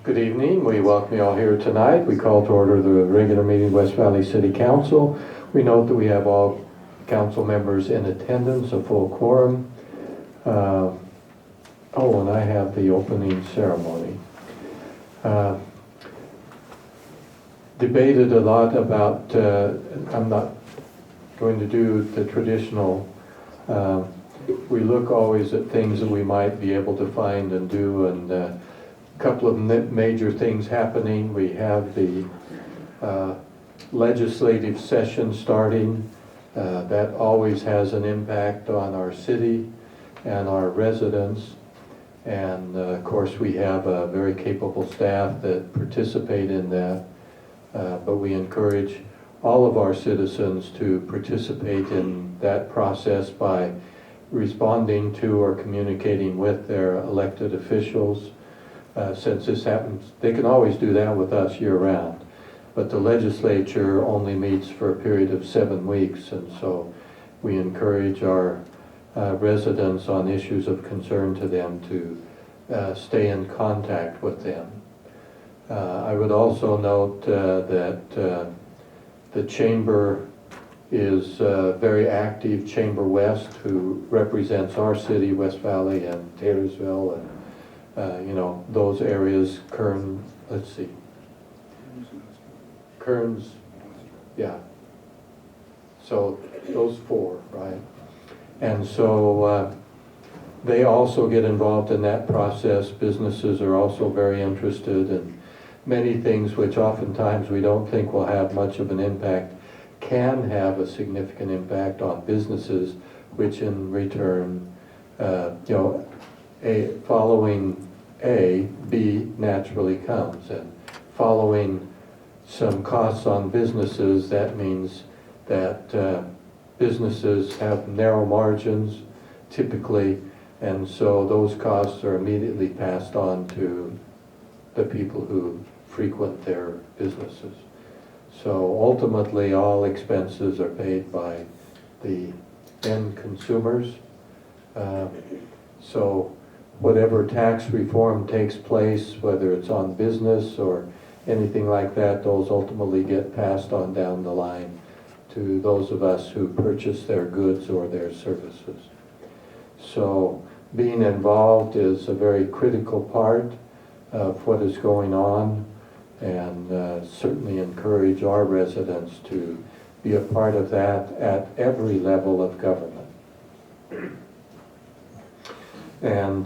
Good evening. We welcome you all here tonight. We call to order the regular meeting of West Valley City Council. We note that we have all council members in attendance, a full quorum. And I have the opening ceremony. Debated a lot about, I'm not going to do the traditional, we look always at things that we might be able to find and do, and a couple of major things happening. We have the legislative session starting. That always has an impact on our city and our residents. And of course we have a very capable staff that participate in that. But we encourage all of our citizens to participate in that process by responding to or communicating with their elected officials. Since this happens, they can always do that with us year-round, but the legislature only meets for a period of 7 weeks, and so we encourage our residents on issues of concern to them to stay in contact with them. I would also note that the Chamber is very active. Chamber West, who represents our city, West Valley and Taylorsville, and those areas, Kearns, yeah. So those 4, right? And so they also get involved in that process. Businesses are also very interested in many things which oftentimes we don't think will have much of an impact, can have a significant impact on businesses, which in return, following A, B naturally comes. And following some costs on businesses, that means that businesses have narrow margins typically, and so those costs are immediately passed on to the people who frequent their businesses. So ultimately all expenses are paid by the end consumers. So whatever tax reform takes place, whether it's on business or anything like that, those ultimately get passed on down the line to those of us who purchase their goods or their services. So being involved is a very critical part of what is going on, and certainly encourage our residents to be a part of that at every level of government. And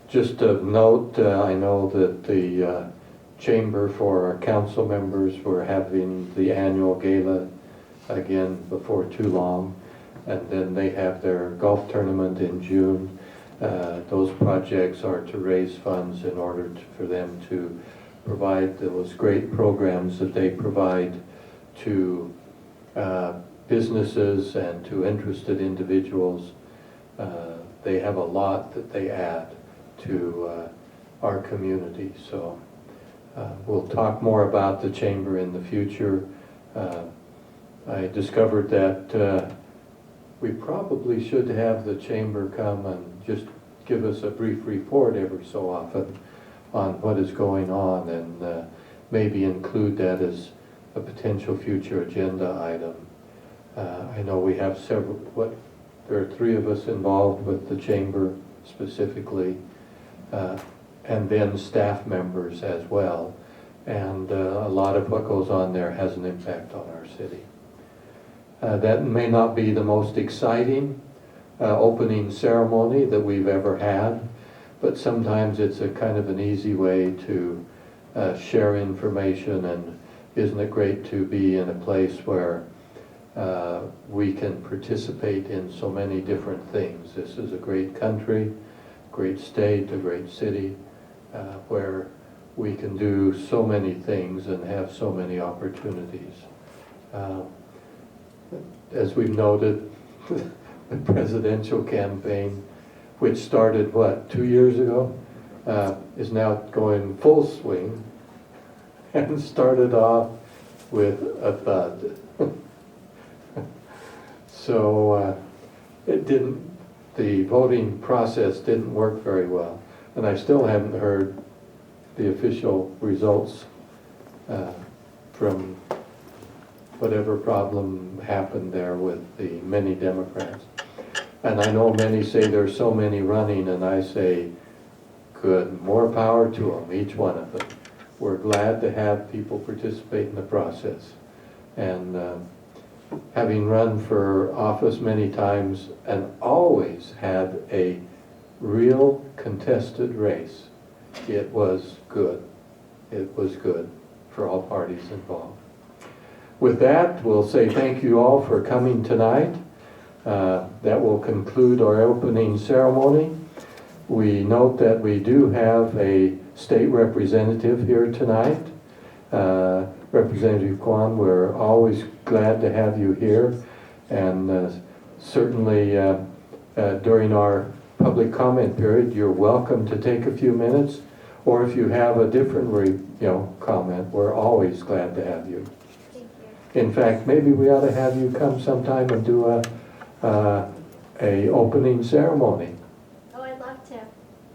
just of note, I know that the Chamber, for our council members, we're having the annual gala again before too long, and then they have their golf tournament in June. Those projects are to raise funds in order for them to provide those great programs that they provide to businesses and to interested individuals. They have a lot that they add to our community. So we'll talk more about the Chamber in the future. I discovered that we probably should have the Chamber come and just give us a brief report every so often on what is going on, and maybe include that as a potential future agenda item. I know we have there are 3 of us involved with the Chamber specifically, and then staff members as well, and a lot of what goes on there has an impact on our city. That may not be the most exciting opening ceremony that we've ever had, but sometimes it's a kind of an easy way to share information, and isn't it great to be in a place where we can participate in so many different things. This is a great country, great state, a great city, where we can do so many things and have so many opportunities. As we've noted, the presidential campaign, which started, 2 years ago, is now going full swing, and started off with a thud. So the voting process didn't work very well, and I still haven't heard the official results from whatever problem happened there with the many Democrats. And I know many say there's so many running, and I say, good, more power to them, each one of them. We're glad to have people participate in the process. And having run for office many times and always had a real contested race, it was good. It was good for all parties involved. With that, we'll say thank you all for coming tonight. That will conclude our opening ceremony. We note that we do have a state representative here tonight. Representative Kwan, we're always glad to have you here, and certainly during our public comment period, you're welcome to take a few minutes, or if you have a different comment, we're always glad to have you. Thank you. In fact, maybe we ought to have you come sometime and do a opening ceremony. Oh, I'd love to.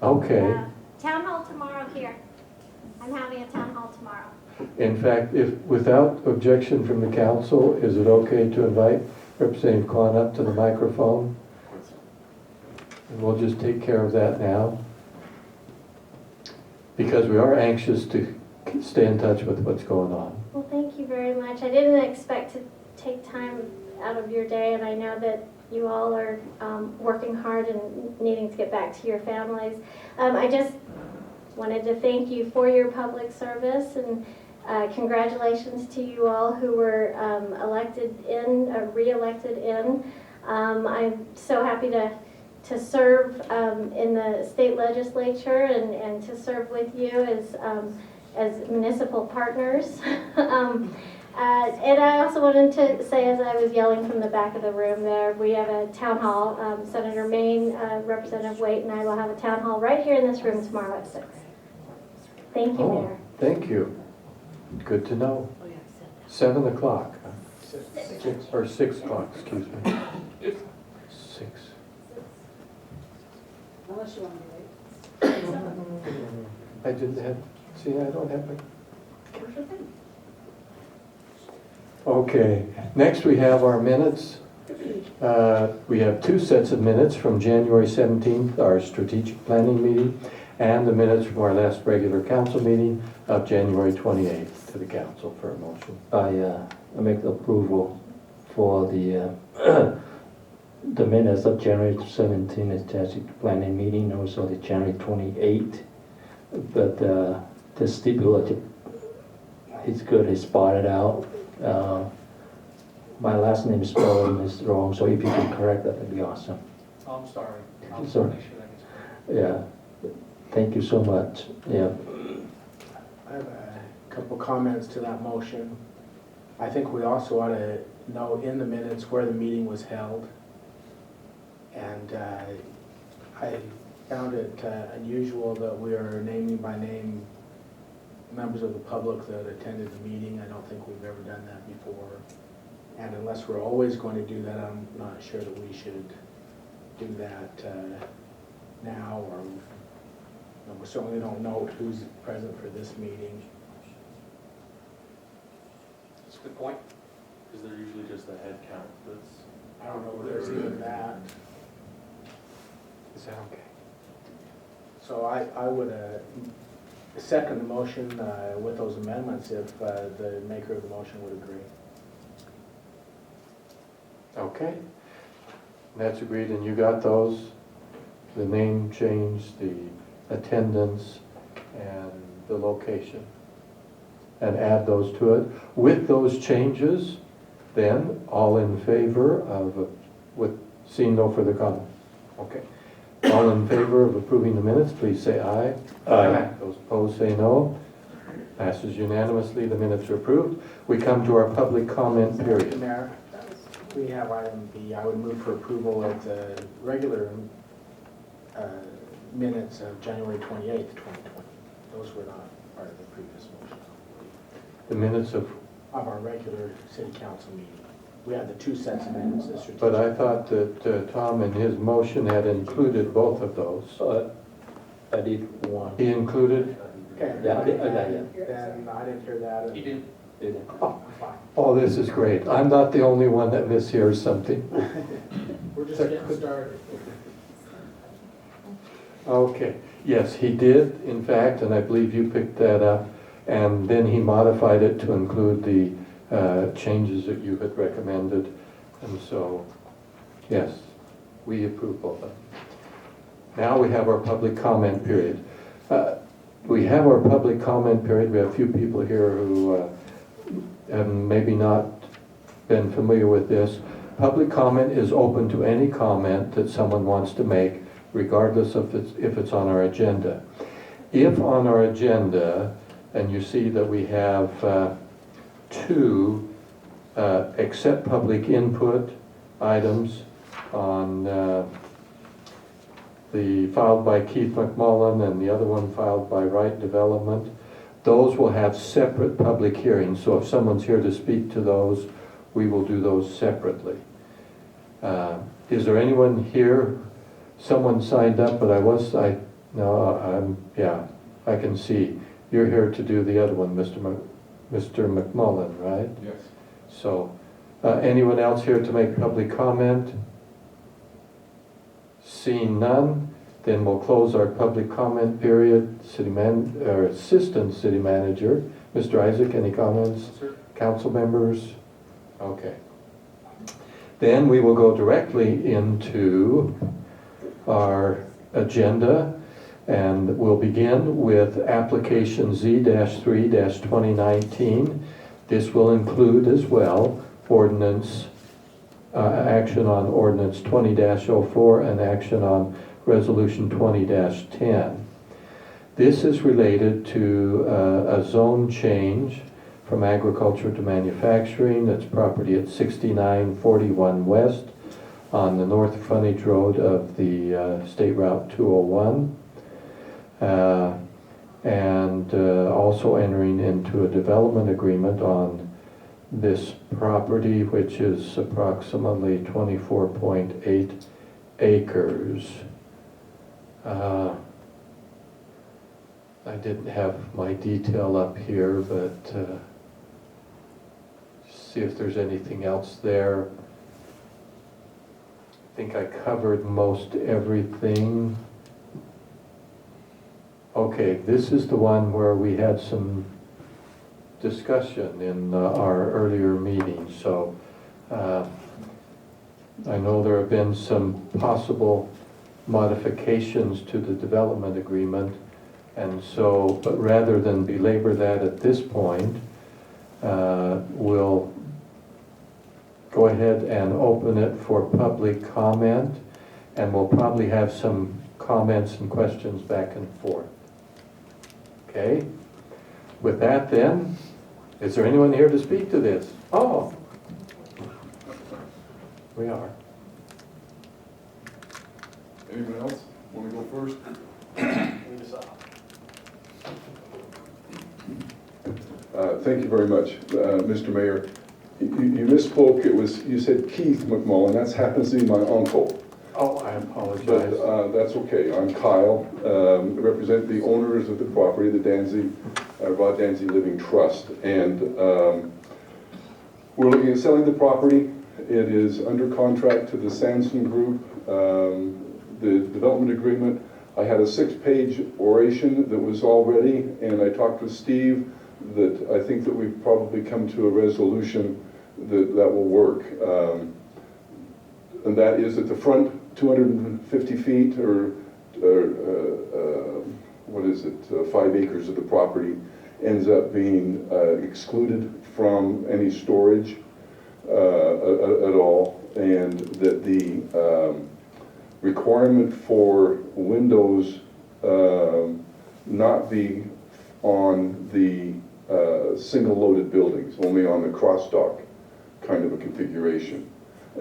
Okay. Town hall tomorrow here. I'm having a town hall tomorrow. In fact, if without objection from the council, is it okay to invite Representative Kwan up to the microphone? And we'll just take care of that now, because we are anxious to stay in touch with what's going on. Well, thank you very much. I didn't expect to take time out of your day, and I know that you all are working hard and needing to get back to your families. I just wanted to thank you for your public service, and congratulations to you all who were re-elected in. I'm so happy to serve in the state legislature and to serve with you as municipal partners. And I also wanted to say, as I was yelling from the back of the room there, we have a town hall. Senator Maine, Representative Waite, and I will have a town hall right here in this room tomorrow at 6. Thank you, Mayor. Thank you. Good to know. 7 o'clock. 6 o'clock, excuse me. 6. Unless you want to wait. I didn't have, see, I don't have my... Okay, next we have our minutes. We have 2 sets of minutes from January 17th, our strategic planning meeting, and the minutes from our last regular council meeting of January 28th to the council for a motion. I make the approval for the the minutes of January 17th strategic planning meeting, also the January 28th. But the stipulated, he's good, he spotted out. My last name spelling is wrong, so if you can correct that, that'd be awesome. Oh, I'm sorry. I'll Sorry. make sure that gets corrected. Yeah, thank you so much. Yeah. I have a couple comments to that motion. I think we also ought to note in the minutes where the meeting was held. And I found it unusual that we are naming by name members of the public that attended the meeting. I don't think we've ever done that before. And unless we're always going to do that, I'm not sure that we should do that now, or we certainly don't note who's present for this meeting. That's a good point. Is there usually just a head count that's... I don't know if there's even that. Is that okay? So I would second the motion with those amendments if the maker of the motion would agree. Okay, that's agreed, and you got those? The name change, the attendance, and the location. And add those to it. With those changes, then, all in favor of, seeing no further comment? Okay. All in favor of approving the minutes, please say aye. Aye. Those opposed say no. Passes unanimously, the minutes are approved. We come to our public comment period. Mayor, we have item B. I would move for approval of the regular minutes of January 28th, 2020. Those were not part of the previous motion. The minutes of, Our regular city council meeting. We had the 2 sets of minutes. The strategic- but I thought that Tom in his motion had included both of those. I did one. He included, Okay. Yeah, yeah. Then I didn't hear that. He did. I'm fine. Oh, this is great. I'm not the only one that mishears something. We're just getting started. Okay, yes, he did, in fact, and I believe you picked that up. And then he modified it to include the changes that you had recommended. And so, yes, we approve both of them. Now we have our public comment period. We have our public comment period. We have a few people here who have maybe not been familiar with this. Public comment is open to any comment that someone wants to make, regardless of if it's on our agenda. If on our agenda, and you see that we have two accept public input items on the filed by Keith McMullen and the other one filed by Wright Development, those will have separate public hearings. So if someone's here to speak to those, we will do those separately. Is there anyone here? Someone signed up, but I can see. You're here to do the other one, Mr. McMullen, right? Yes. So, anyone else here to make public comment? Seeing none, then we'll close our public comment period. Assistant City Manager, Mr. Isaac, any comments? Sir? Council members? Okay. Then we will go directly into our agenda, and we'll begin with application Z-3-2019. This will include as well ordinance, action on ordinance 20-04 and action on resolution 20-10. This is related to a zone change from agriculture to manufacturing. That's property at 6941 West on the north frontage road of the State Route 201. And also entering into a development agreement on this property, which is approximately 24.8 acres. I didn't have my detail up here, but see if there's anything else there. I think I covered most everything. Okay, this is the one where we had some discussion in our earlier meeting. So I know there have been some possible modifications to the development agreement, and so, but rather than belabor that at this point, we'll go ahead and open it for public comment, and we'll probably have some comments and questions back and forth. Okay? With that then, is there anyone here to speak to this? Oh, we are. Anyone else want to go first? Thank you very much, Mr. Mayor. You misspoke. You said Keith McMullen. That happens to be my uncle. Oh, I apologize. But that's okay. I'm Kyle. I represent the owners of the property, the Rod Danzy Living Trust. And we're looking at selling the property. It is under contract to the Sanson Group. The development agreement, I had a 6-page oration that was all ready, and I talked with Steve that I think that we've probably come to a resolution that will work. And that is at the front 250 feet or 5 acres of the property ends up being excluded from any storage at all, and that the requirement for windows not be on the single loaded buildings, only on the cross-dock kind of a configuration.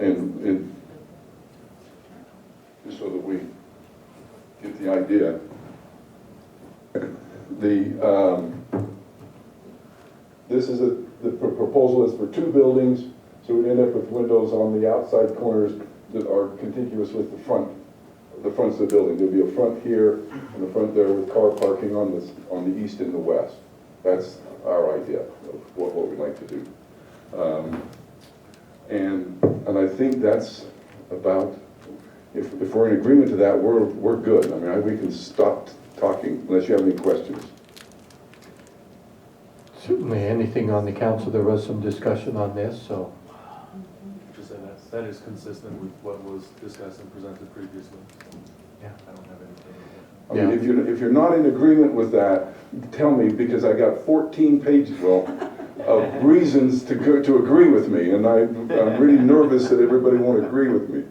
And just so that we get the idea, the proposal is for 2 buildings, so we end up with windows on the outside corners that are contiguous with the front the fronts of the building. There'll be a front here and a front there with car parking on the east and the west. That's our idea of what we'd like to do. And I think that's about, if we're in agreement to that, we're good. I mean, we can stop talking unless you have any questions. Certainly, anything on the council, there was some discussion on this, so. Just say that is consistent with what was discussed and presented previously. Yeah. I don't have anything. I mean, if you're not in agreement with that, tell me, because I got 14 pages, of reasons to agree with me, and I'm really nervous that everybody won't agree with me.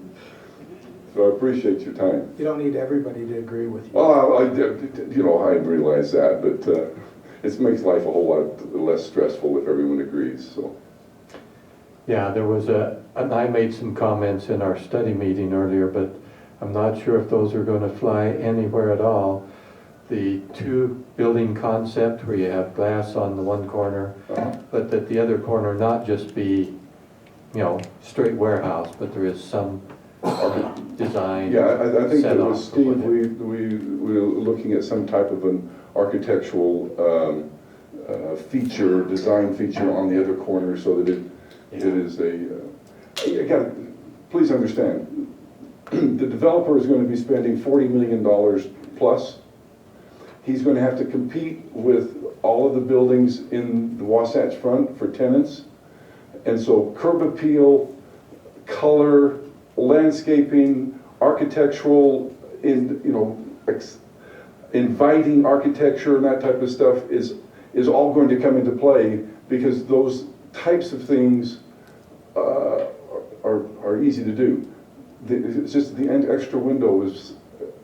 So I appreciate your time. You don't need everybody to agree with you. Oh, I realize that, but it makes life a whole lot less stressful if everyone agrees, so. Yeah, there was and I made some comments in our study meeting earlier, but I'm not sure if those are going to fly anywhere at all. The two building concept where you have glass on the one corner, but that the other corner not just be, straight warehouse, but there is some design. Yeah, I think set that off with or Steve, whatever. we were looking at some type of an architectural design feature on the other corner so that it is please understand, the developer is going to be spending $40 million plus. He's going to have to compete with all of the buildings in the Wasatch Front for tenants. And so curb appeal, color, landscaping, architectural, inviting architecture and that type of stuff is all going to come into play, because those types of things are easy to do. It's just the extra window is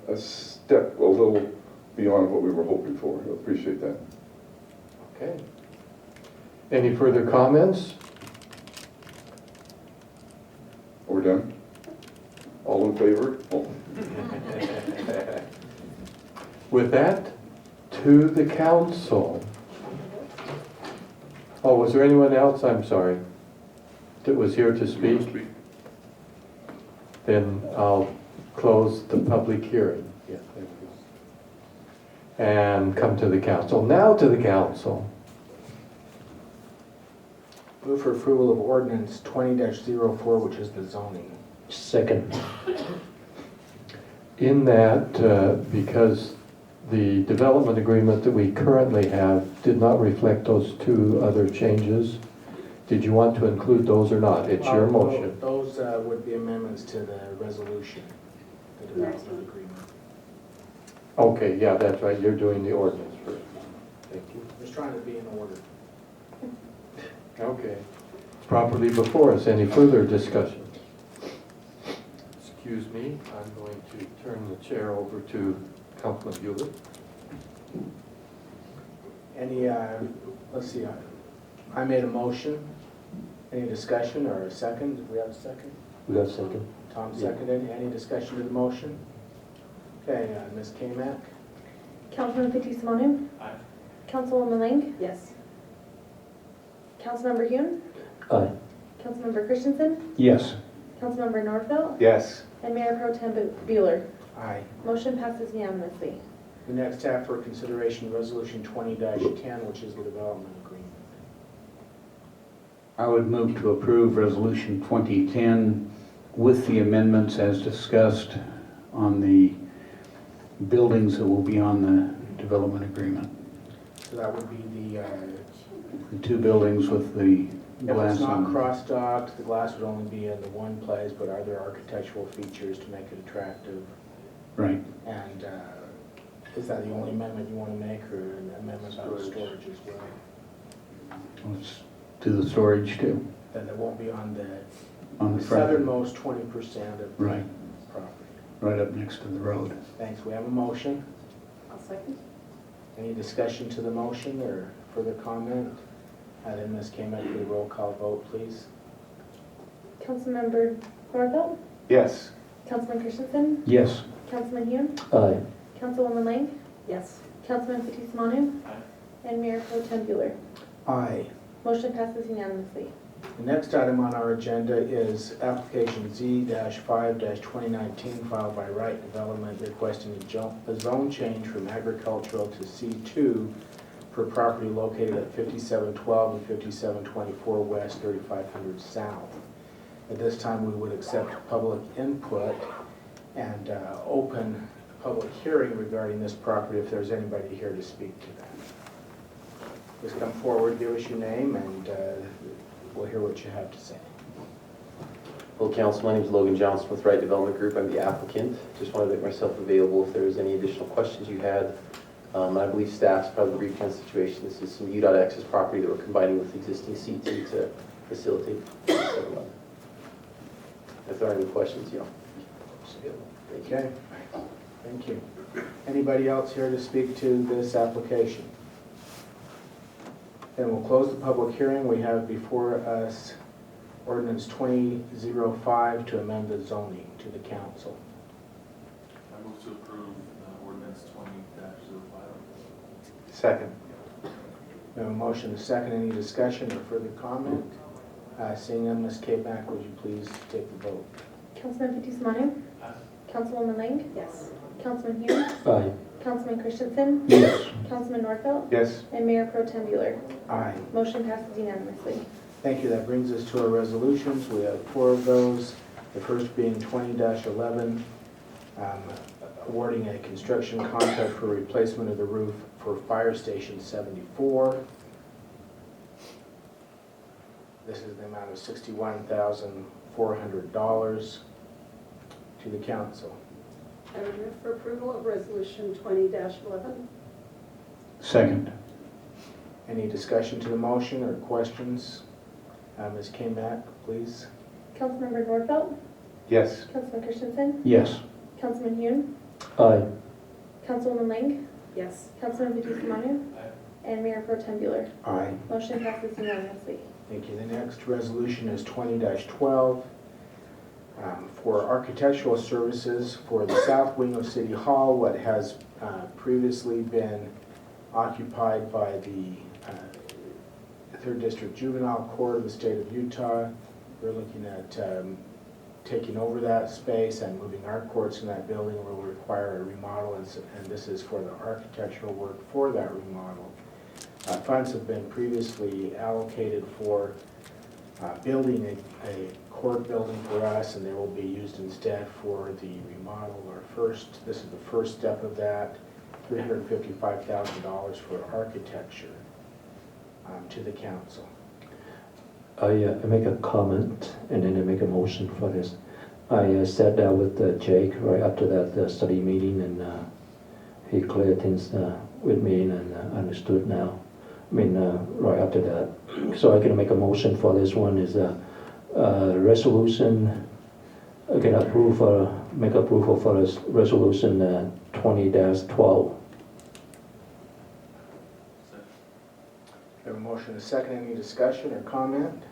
a step a little beyond what we were hoping for. I appreciate that. Okay. Any further comments? We're done? All in favor? Oh. With that, to the council. Oh, was there anyone else, I'm sorry, that was here to speak? Then I'll close the public hearing. Yeah, thank you. And come to the council. Now to the council. Move for approval of ordinance 20-04, which is the zoning. Second. In that, because the development agreement that we currently have did not reflect those two other changes, did you want to include those or not? It's your motion. Those would be amendments to the resolution, the development agreement. Okay, yeah, that's right. You're doing the ordinance first. Thank you. Just trying to be in order. Okay. Properly before us. Any further discussion? Excuse me, I'm going to turn the chair over to Councilman Hewlett. Any, let's see, I made a motion. Any discussion or a second? Do we have a second? We got a second. Tom seconded. Any discussion to the motion? Okay, Ms. Kamak? Councilman Fitzie Umanu. Aye. Councilwoman Lang. Yes. Councilmember Hune. Aye. Councilmember Christensen. Yes. Councilmember Norfelt. Yes. And Mayor Pro Tem Bueller. Aye. Motion passes unanimously. We next have for consideration Resolution 20-10, which is the development agreement. I would move to approve Resolution 2010 with the amendments as discussed on the buildings that will be on the development agreement. So that would be The two buildings with the if glass it's not on them. cross-docked, the glass would only be in the one place, but are there architectural features to make it attractive? Right. And is that the only amendment you want to make, or an amendment about storage as well? Let's do the storage too, Then it won't be on the on the front, southernmost 20% of the Right. property. right up next to the road. Thanks. We have a motion. I'll second. Any discussion to the motion or further comment? Then Ms. Kamek, for the roll call vote, please. Councilmember Norfelt. Yes. Councilman Christensen. Yes. Councilman Hune. Aye. Councilwoman Lang. Yes. Councilman Fitzie Umanu. Aye. And Mayor Pro Tem Bueller. Aye. Motion passes unanimously. The next item on our agenda is application Z-5-2019 filed by Wright Development requesting a zone change from agricultural to C2 for property located at 5712 and 5724 West, 3500 South. At this time, we would accept public input and open public hearing regarding this property if there's anybody here to speak to that. Just come forward, give us your name, and we'll hear what you have to say. Hello, Council. My name is Logan Johnson with Wright Development Group. I'm the applicant. Just wanted to make myself available if there was any additional questions you had. I believe staff's probably briefed on the situation. This is some UDOT access property that we're combining with existing C2 to facilitate. So, if there are any questions, just available. Thank you. Okay, thank you. Anybody else here to speak to this application? Then we'll close the public hearing. We have before us ordinance 2005 to amend the zoning to the council. I move to approve ordinance 20-05. Second. We have a motion, a second. Any discussion or further comment? Seeing none, Ms. K-Back, would you please take the vote? Councilman Fitzie Umanu. Aye. Councilwoman Lang. Yes. Councilman Hume. Aye. Councilman Christensen. Yes. Councilman Nordfeld. Yes. And Mayor Pro Tem Bueller. Aye. Motion passes unanimously. Thank you. That brings us to our resolutions. We have 4 of those. The first being 20-11, awarding a construction contract for replacement of the roof for Fire Station 74. This is the amount of $61,400 to the council. I would move for approval of resolution 20-11. Second. Any discussion to the motion or questions? Ms. K-Mac, please. Councilmember Nordfeld. Yes. Councilman Christensen. Yes. Councilman Hume. Aye. Councilwoman Lang. Yes. Councilman Fitzie Umanu. Aye. And Mayor Pro Tem Bueller. Aye. Motion passes unanimously. Thank you. The next resolution is 20-12 for architectural services for the south wing of City Hall, what has previously been occupied by the 3rd District Juvenile Court of the state of Utah. We're looking at taking over that space and moving our courts in that building will require a remodel, and this is for the architectural work for that remodel. Funds have been previously allocated for building a court building for us, and they will be used instead for the remodel. This is the first step of that, $355,000 for architecture to the council. I make a comment and then I make a motion for this. I sat down with Jake right after that study meeting, and he cleared things with me and understood now. I mean, right after that. So I can make a motion for this one is a resolution. I can make approval for this resolution 20-12. We have a motion and a second. Any discussion or comment?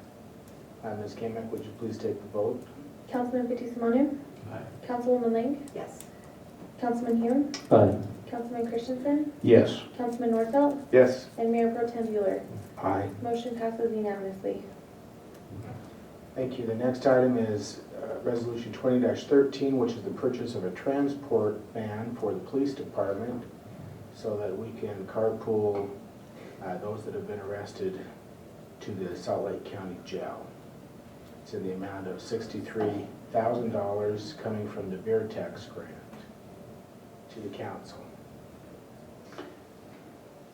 Ms. Kamek, would you please take the vote? Councilman Fitzie Umanu. Aye. Councilwoman Lang. Yes. Councilman Hume. Aye. Councilman Christensen. Yes. Councilman Nordfeld. Yes. And Mayor Pro Tem Bueller. Aye. Motion passes unanimously. Thank you. The next item is Resolution 20-13, which is the purchase of a transport van for the police department so that we can carpool those that have been arrested to the Salt Lake County Jail. It's in the amount of $63,000 coming from the beer tax grant to the council.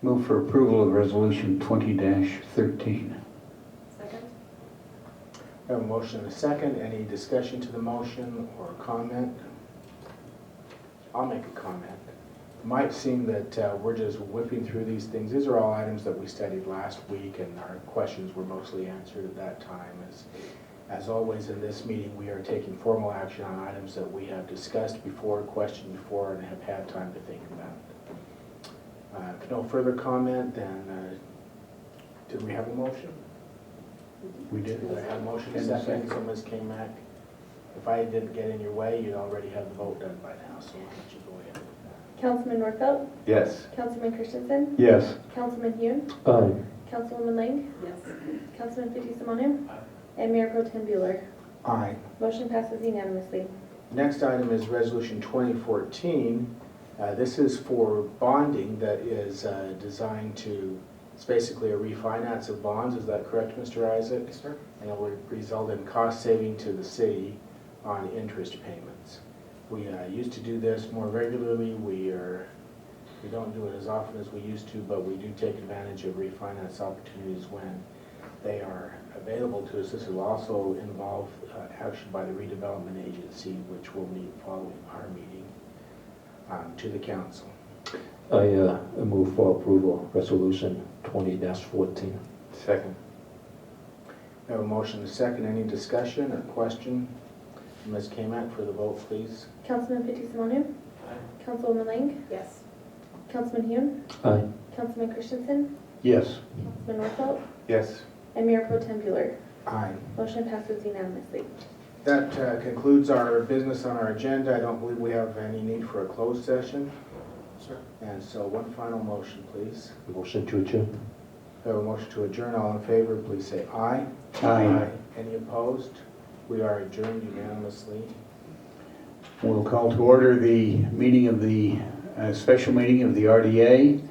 Move for approval of resolution 20-13. Second. We have a motion and a second. Any discussion to the motion or comment? I'll make a comment. It might seem that we're just whipping through these things. These are all items that we studied last week, and our questions were mostly answered at that time. As always in this meeting, we are taking formal action on items that we have discussed before, questioned before, and have had time to think about. If no further comment, then did we have a motion? We did. Did I have a motion And a second? second. So Ms. K-Mac, if I didn't get in your way, you'd already have the vote done by now, so why don't you go ahead with that? Councilman Nordfeld. Yes. Councilman Christensen. Yes. Councilman Hume. Aye. Councilwoman Lang. Yes. Councilman Fitzie Umanu. Aye. and Mayor Pro Tem Bueller. Aye. Motion passes unanimously. Next item is Resolution 2014. This is for bonding that is designed to, it's basically a refinance of bonds. Is that correct, Mr. Isaac? Yes, sir. And it would result in cost saving to the city on interest payments. We used to do this more regularly. We don't do it as often as we used to, but we do take advantage of refinance opportunities when they are available to us. This will also involve action by the redevelopment agency, which will meet following our meeting to the council. I move for approval, resolution 20-14. Second. We have a motion and a second. Any discussion or question? Ms. Kamak for the vote, please. Councilman Fitzie Umanu. Councilwoman Lang. Yes. Councilman Hume. Aye. Councilman Christensen. Yes. Councilman Nordfeld. Yes. And Mayor Pro Tem Bueller. Aye. Motion passes unanimously. That concludes our business on our agenda. I don't believe we have any need for a closed session. Sir. And so one final motion, please. Motion to adjourn. We have a motion to adjourn. All in favor, please say aye. Aye. Any opposed? We are adjourned unanimously. We'll call to order the meeting of the special meeting of the RDA.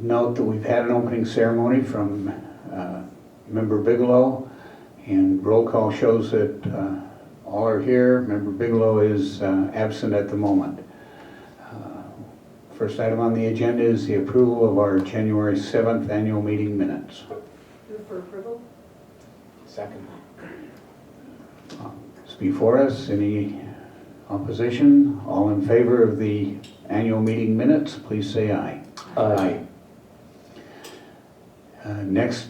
Note that we've had an opening ceremony from Member Bigelow, and roll call shows that all are here. Member Bigelow is absent at the moment. First item on the agenda is the approval of our January 7th annual meeting minutes. Move for approval? Second. It's before us. Any opposition? All in favor of the annual meeting minutes, please say aye. Aye. Next,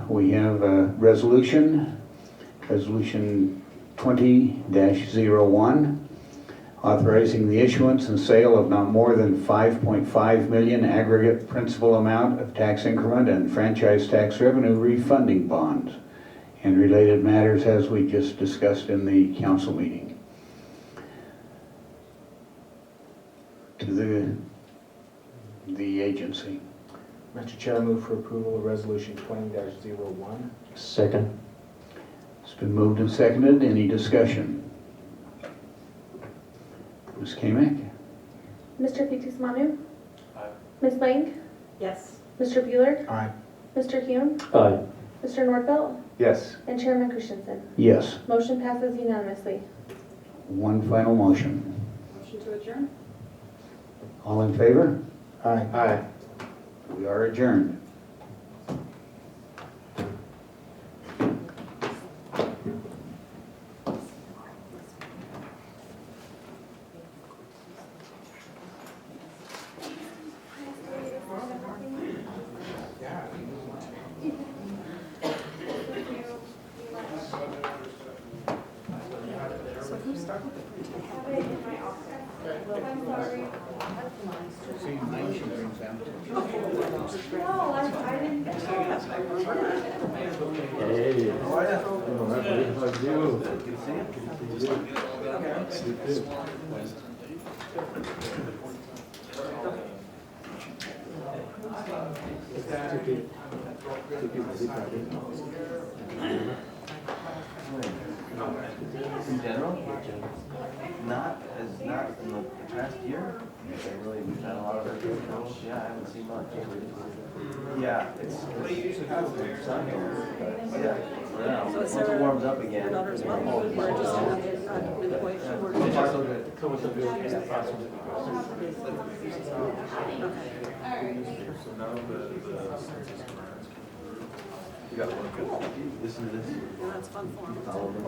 we have a resolution 20-01, authorizing the issuance and sale of not more than 5.5 million aggregate principal amount of tax increment and franchise tax revenue refunding bonds and related matters as we just discussed in the council meeting. To the agency. Mr. Chair, I move for approval of Resolution 20-01. Second. It's been moved and seconded. Any discussion? Ms. Kamek? Mr. Fitzie Umanu. Aye. Ms. Lang. Yes. Mr. Bueller. Aye. Mr. Hume. Aye. Mr. Nordfeld. Yes. And Chairman Christensen. Yes. Motion passes unanimously. One final motion. Motion to adjourn? All in favor? Aye. Aye. We are adjourned. In general, not in the past year. We've had a lot of it. Yeah, I haven't seen much. Yeah, it's what do you usually have with sun here? Yeah. So is Once it there warms up again. Your daughter's mom, or just at midpoint? So far so good. You got one. Listen to this. Yeah, that's fun for 'em. All of them.